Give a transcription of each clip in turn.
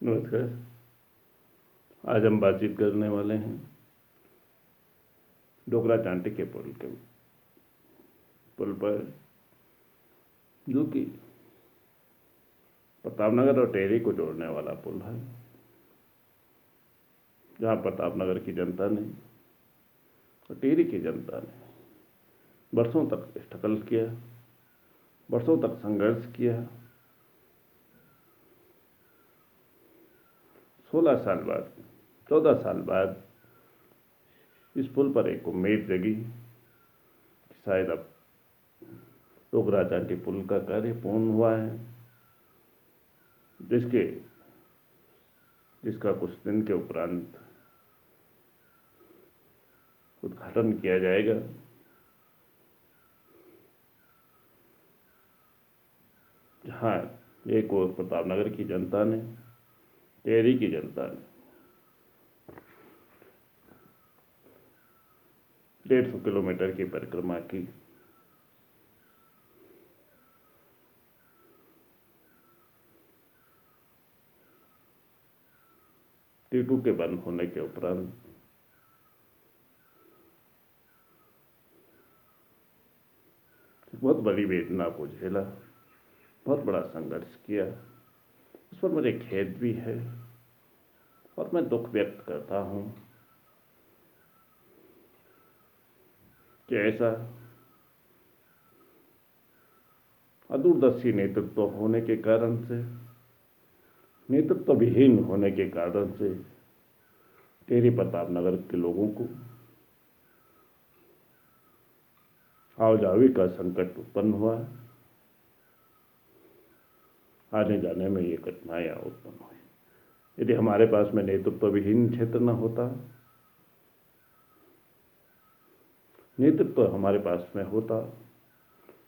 नमस्कार। आज हम बातचीत करने वाले हैं डोगरा चांटी के पुल पर, जो कि प्रतापनगर और टेहरी को जोड़ने वाला पुल है, जहाँ प्रतापनगर की जनता ने और टेहरी की जनता ने वर्षों तक स्ट्रगल किया, वर्षों तक संघर्ष किया। 16 साल बाद, 14 साल बाद इस पुल पर एक उम्मीद जगी कि शायद अब डोगरा चांटी पुल का कार्य पूर्ण हुआ है, जिसका कुछ दिन के उपरांत उद्घाटन किया जाएगा। जहाँ एक और प्रतापनगर की जनता ने, टेहरी की जनता ने 150 किलोमीटर की परिक्रमा की। T2 के बंद होने के उपरांत बहुत बड़ी वेदना को झेला, बहुत बड़ा संघर्ष किया। उस पर मुझे खेद भी है और मैं दुख व्यक्त करता हूँ कि ऐसा अदूरदर्शी नेतृत्व होने के कारण से, नेतृत्व विहीन होने के कारण से टेहरी प्रतापनगर के लोगों को आवाजाही का संकट उत्पन्न हुआ। आने जाने में ये कठिनाइयाँ उत्पन्न हुई। यदि हमारे पास में नेतृत्व विहीन क्षेत्र न होता, नेतृत्व हमारे पास में होता,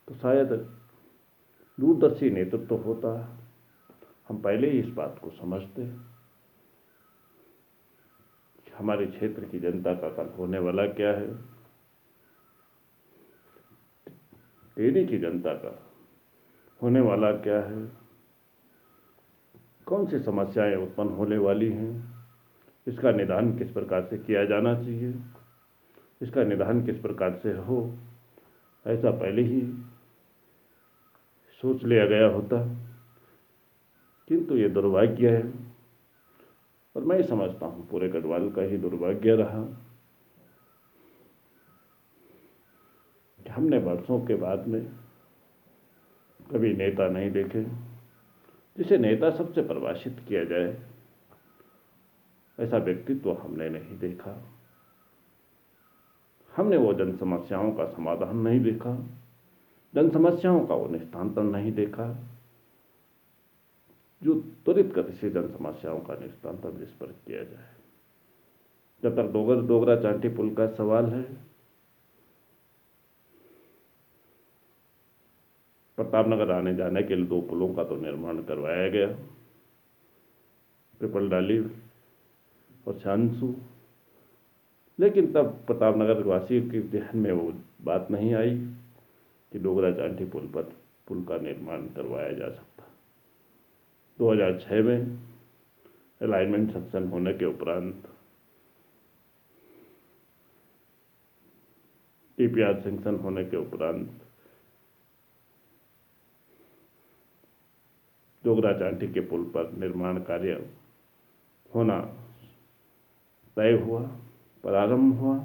तो शायद दूरदर्शी नेतृत्व होता। हम पहले ही इस बात को समझते कि हमारे क्षेत्र की जनता का कल होने वाला क्या है, टेहरी की जनता का होने वाला क्या है, कौन सी समस्याएं उत्पन्न होने वाली हैं, इसका निदान किस प्रकार से किया जाना चाहिए, इसका निदान किस प्रकार से हो, ऐसा पहले ही सोच लिया गया होता। किंतु ये दुर्भाग्य है, और मैं समझता हूँ पूरे गढ़वाल का ही दुर्भाग्य रहा कि हमने वर्षों के बाद में कभी नेता नहीं देखे जिसे नेता सबसे परिभाषित किया जाए। ऐसा व्यक्तित्व हमने नहीं देखा। हमने वो जन समस्याओं का समाधान नहीं देखा, जन समस्याओं का वो निस्तारण नहीं देखा, जो त्वरित गति से जन समस्याओं का निस्तारण जिस पर किया जाए। जब तक डोगरा चांटी पुल का सवाल है, प्रतापनगर आने जाने के लिए 2 पुलों का तो निर्माण करवाया गया, पिपल डाली और शांसू, लेकिन तब प्रतापनगर वासी के ध्यान में वो बात नहीं आई कि डोगरा चांटी पुल पर पुल का निर्माण करवाया जा सकता। 2006 में अलाइनमेंट सेक्शन होने के उपरांत, TPR सेंक्शन होने के उपरांत डोगरा चांटी के पुल पर निर्माण कार्य होना तय हुआ, प्रारंभ हुआ।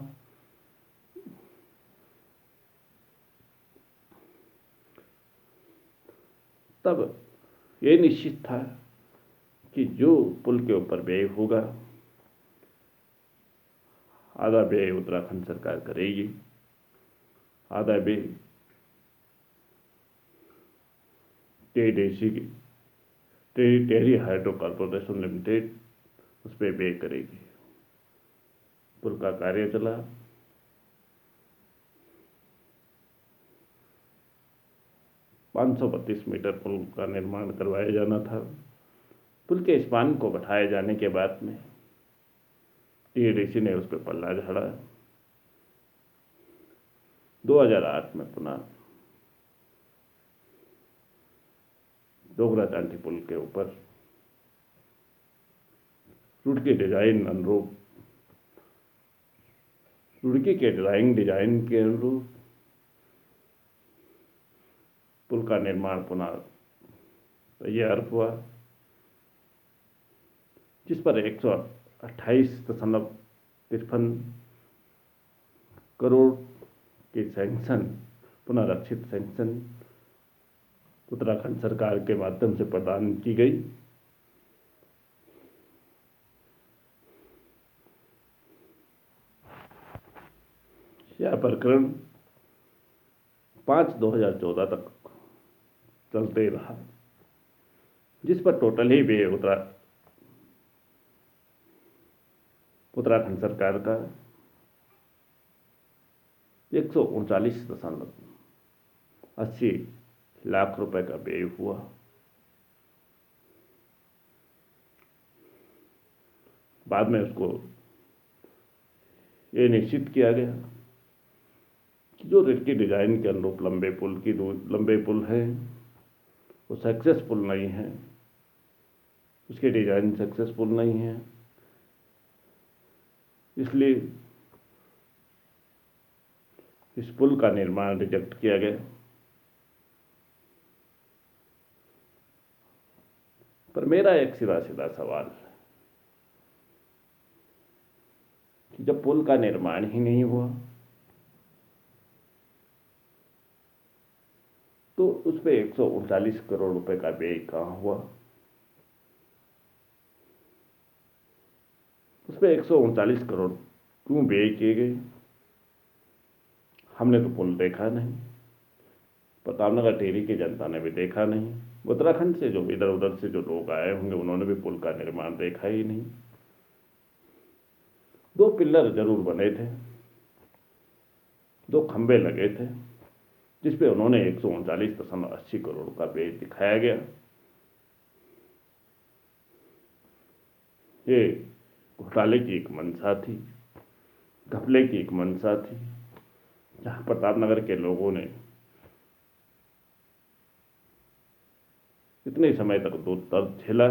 तब ये निश्चित था कि जो पुल के ऊपर व्यय होगा, आधा व्यय उत्तराखंड सरकार करेगी, आधा व्यय टेहरी हाइड्रो कॉर्पोरेशन लिमिटेड उस पर व्यय करेगी। पुल का कार्य चला। ₹532 मीटर पुल का निर्माण करवाया जाना था। पुल के स्पान को बढ़ाए जाने के बाद में TADC ने उस पर पल्ला झाड़ा। 2008 में पुनः डोगरा चांटी पुल के ऊपर रुड़की डिजाइन अनुरूप, रुड़की के डिजाइन के अनुरूप पुल का निर्माण पुनः तैयार हुआ, जिस पर 128.53 करोड़ की सैंक्शन, पुनरीक्षित सैंक्शन उत्तराखंड सरकार के माध्यम से प्रदान की गई। यह प्रकरण 5/2014 तक चलते रहा, जिस पर टोटल ही व्यय उत्तराखंड सरकार का 139.80 लाख रुपए का व्यय हुआ। बाद में उसको ये निश्चित किया गया कि जो रुड़की डिजाइन के अनुरूप लंबे पुल हैं वो सक्सेसफुल नहीं है, उसके डिजाइन सक्सेसफुल नहीं है, इसलिए इस पुल का निर्माण रिजेक्ट किया गया। पर मेरा एक सीधा सवाल है कि जब पुल का निर्माण ही नहीं हुआ तो उस पर 139 करोड़ रुपए का व्यय कहाँ हुआ? उस पर 139 करोड़ क्यों व्यय किए गए? हमने तो पुल देखा नहीं, प्रतापनगर टिहरी की जनता ने भी देखा नहीं, उत्तराखंड से जो इधर उधर से जो लोग आए होंगे उन्होंने भी पुल का निर्माण देखा ही नहीं। 2 पिल्लर जरूर बने थे, 2 खंबे लगे थे, जिसपे उन्होंने 139.80 करोड़ का व्यय दिखाया गया। ये घोटाले की एक मंशा थी, घपले की एक मंशा थी, जहां प्रतापनगर के लोगों ने इतने समय तक दर्द झेला,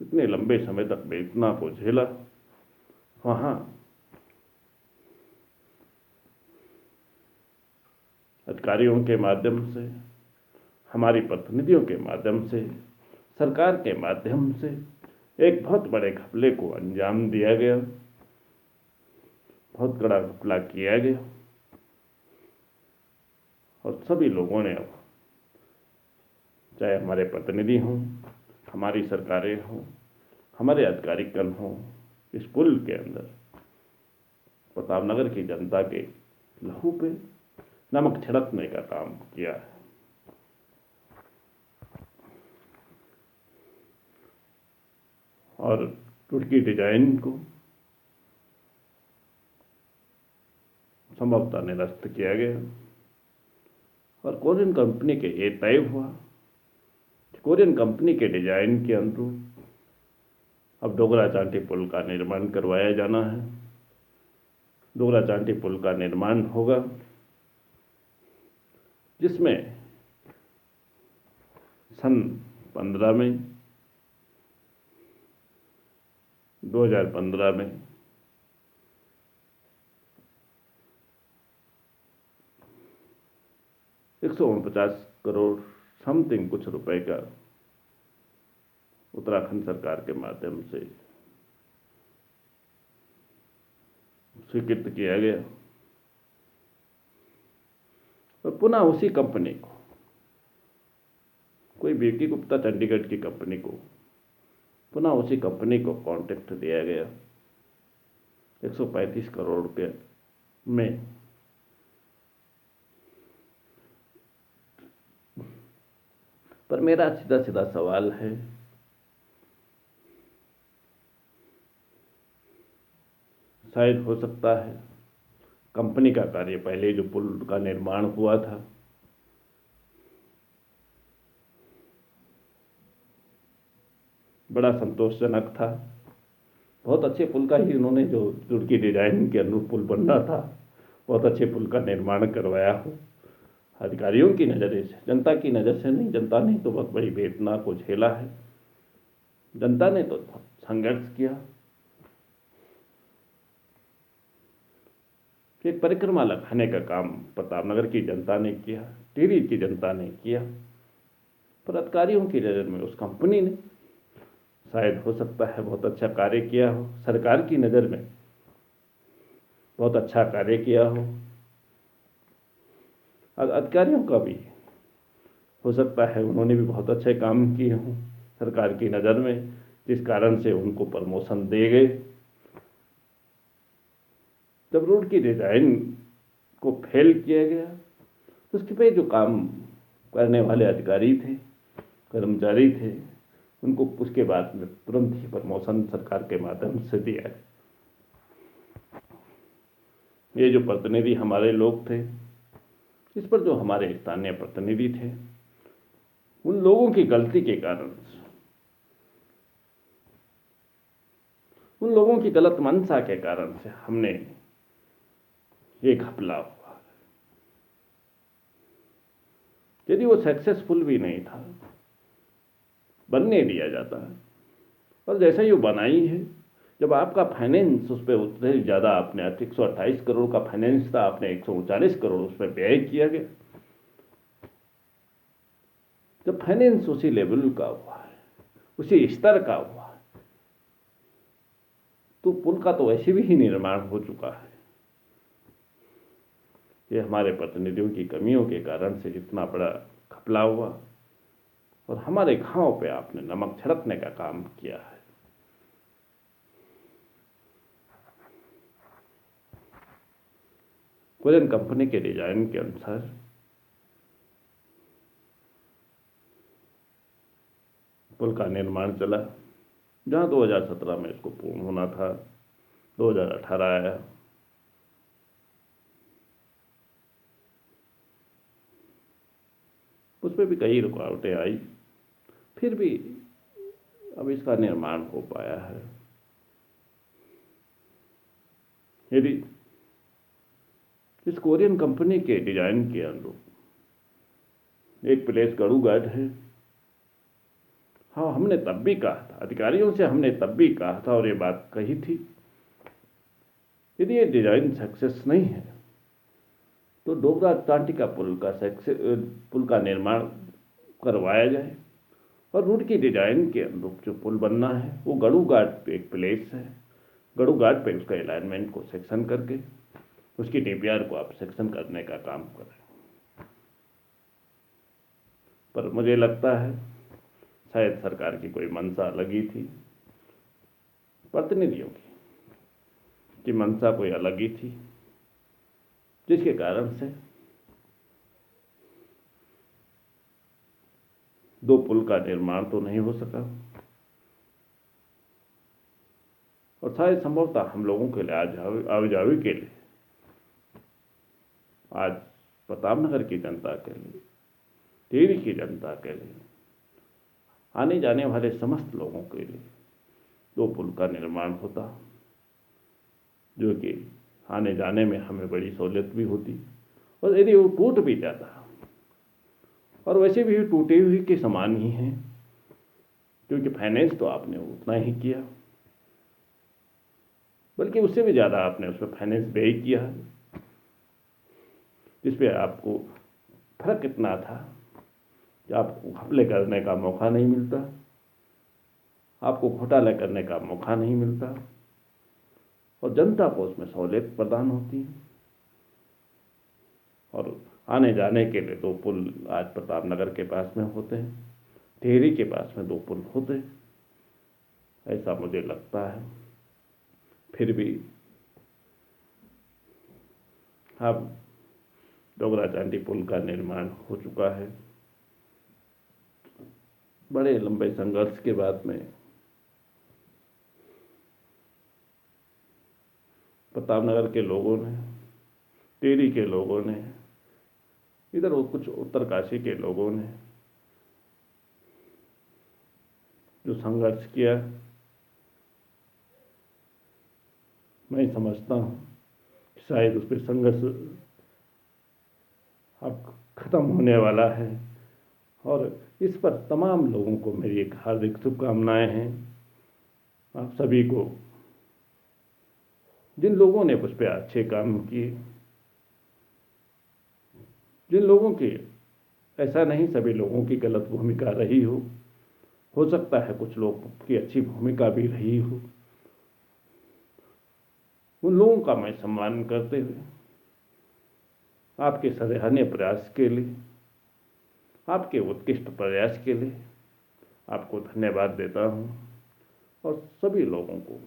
इतने लंबे समय तक वेदना को झेला। वहां अधिकारियों के माध्यम से, हमारी प्रतिनिधियों के माध्यम से, सरकार के माध्यम से एक बहुत बड़े घपले को अंजाम दिया गया, बहुत बड़ा घपला किया गया। और सभी लोगों ने, अब चाहे हमारे प्रतिनिधि हों, हमारी सरकारें हों, हमारे अधिकारीगण हों, इस पुल के अंदर प्रतापनगर की जनता के लहू पे नमक छिड़कने का काम किया है। और रुड़की डिजाइन को संभवतः निरस्त किया गया और कोरियन कंपनी के ये तय हुआ, कोरियन कंपनी के डिजाइन के अनुरूप अब डोगरा चांठी पुल का निर्माण करवाया जाना है। डोगरा चांठी पुल का निर्माण होगा, जिसमें सन 2015 में 149 करोड़ समथिंग कुछ रुपए का उत्तराखंड सरकार के माध्यम से स्वीकृत किया गया और पुनः उसी कंपनी को, कोई बीके गुप्ता चंडीगढ़ की कंपनी को, पुनः उसी कंपनी को कॉन्ट्रैक्ट दिया गया 135 करोड़ रुपये में। पर मेरा सीधा सवाल है, शायद हो सकता है कंपनी का कार्य, पहले जो पुल का निर्माण हुआ था बड़ा संतोषजनक था, बहुत अच्छे पुल का ही उन्होंने, जो रुड़की डिजाइन के अनुरूप पुल बन रहा था, बहुत अच्छे पुल का निर्माण करवाया हो। अधिकारियों की नज़र से, जनता की नज़र से नहीं, जनता ने तो बहुत बड़ी वेदना को झेला है। जनता ने तो संघर्ष किया। एक परिक्रमा लगाने का काम प्रतापनगर की जनता ने किया, टिहरी की जनता ने किया, पर अधिकारियों की नज़र में उस कंपनी ने शायद हो सकता है बहुत अच्छा कार्य किया हो, सरकार की नज़र में बहुत अच्छा कार्य किया हो, और अधिकारियों का भी हो सकता है उन्होंने भी बहुत अच्छे काम किए हों सरकार की नज़र में, जिस कारण से उनको प्रमोशन दे गए। जब रोड की डिजाइन को फेल किया गया तो उसके पे जो काम करने वाले अधिकारी थे, कर्मचारी थे, उनको उसके बाद में तुरंत ही प्रमोशन सरकार के माध्यम से दिया। ये जो प्रतिनिधि हमारे लोग थे, इस पर जो हमारे स्थानीय प्रतिनिधि थे, उन लोगों की गलती के कारण, उन लोगों की गलत मंशा के कारण से हमने ये घपला हुआ। यदि वो सक्सेसफुल भी नहीं था, बनने दिया जाता है, और जैसे ही वो बनाई है, जब आपका फाइनेंस उस पर उतने ज़्यादा, आपने 128 करोड़ का फाइनेंस था, आपने 139 करोड़ उस पर व्यय किया गया। जब फाइनेंस उसी लेवल का हुआ है, उसी स्तर का हुआ है, तो पुल का तो वैसे भी ही निर्माण हो चुका है। ये हमारे प्रतिनिधियों की कमियों के कारण से इतना बड़ा घपला हुआ, और हमारे घाव पे आपने नमक छिड़कने का काम किया है। कोरियन कंपनी के डिजाइन के अनुसार पुल का निर्माण चला, जहां 2017 में इसको पूर्ण होना था, 2018 आया। उसमें भी कई रुकावटें आई, फिर भी अब इसका निर्माण हो पाया है। यदि इस कोरियन कंपनी के डिजाइन के अनुरूप एक प्लेस गड़ूघाट है, हाँ, हमने तब भी कहा था, अधिकारियों से हमने तब भी कहा था और ये बात कही थी, यदि ये डिजाइन सक्सेस नहीं है तो डोगरा अटलांटिका पुल का निर्माण करवाया जाए, और रोड की डिजाइन के अनुरूप जो पुल बनना है वो गड़ूघाट एक प्लेस है, गड़ूघाट पे उसका अलाइनमेंट को सेक्शन करके उसकी डीपीआर को आप सेक्शन करने का काम करें। पर मुझे लगता है शायद सरकार की कोई मंशा लगी थी, प्रतिनिधियों की मंशा कोई अलग ही थी, जिसके कारण से दो पुल का निर्माण तो नहीं हो सका, और शायद संभवतः हम लोगों के लिए आवाजाही के लिए, आज प्रतापनगर की जनता के लिए, टिहरी की जनता के लिए, आने जाने वाले समस्त लोगों के लिए दो पुल का निर्माण होता, जो कि आने जाने में हमें बड़ी सहूलियत भी होती, और यदि वो टूट भी जाता, और वैसे भी टूटे हुए के समान ही हैं, क्योंकि फाइनेंस तो आपने उतना ही किया, बल्कि उससे भी ज़्यादा आपने उसमें फाइनेंस व्यय किया, जिसपे आपको फर्क इतना था कि आपको घपले करने का मौका नहीं मिलता, आपको घोटाला करने का मौका नहीं मिलता, और जनता को उसमें सहूलियत प्रदान होती है। और आने जाने के लिए दो पुल आज प्रतापनगर के पास में होते हैं, टिहरी के पास में दो पुल होते हैं, ऐसा मुझे लगता है। फिर भी अब डोगरा चांदी पुल का निर्माण हो चुका है, बड़े लंबे संघर्ष के बाद में प्रतापनगर के लोगों ने, टिहरी के लोगों ने, इधर वो कुछ उत्तरकाशी के लोगों ने जो संघर्ष किया, मैं समझता हूँ कि शायद उस पर संघर्ष अब खत्म होने वाला है, और इस पर तमाम लोगों को मेरी एक हार्दिक शुभकामनाएं हैं। आप सभी को, जिन लोगों ने उस पर अच्छे काम किए, जिन लोगों की, ऐसा नहीं सभी लोगों की गलत भूमिका रही हो सकता है कुछ लोगों की अच्छी भूमिका भी रही हो, उन लोगों का मैं सम्मान करते हुए आपके सराहनीय प्रयास के लिए, आपके उत्कृष्ट प्रयास के लिए आपको धन्यवाद देता हूं और सभी लोगों को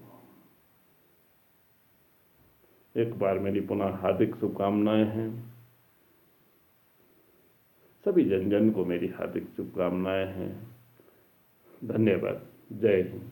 एक बार मेरी पुनः हार्दिक शुभकामनाएं हैं। सभी जन जन को मेरी हार्दिक शुभकामनाएं हैं। धन्यवाद। जय हिंद।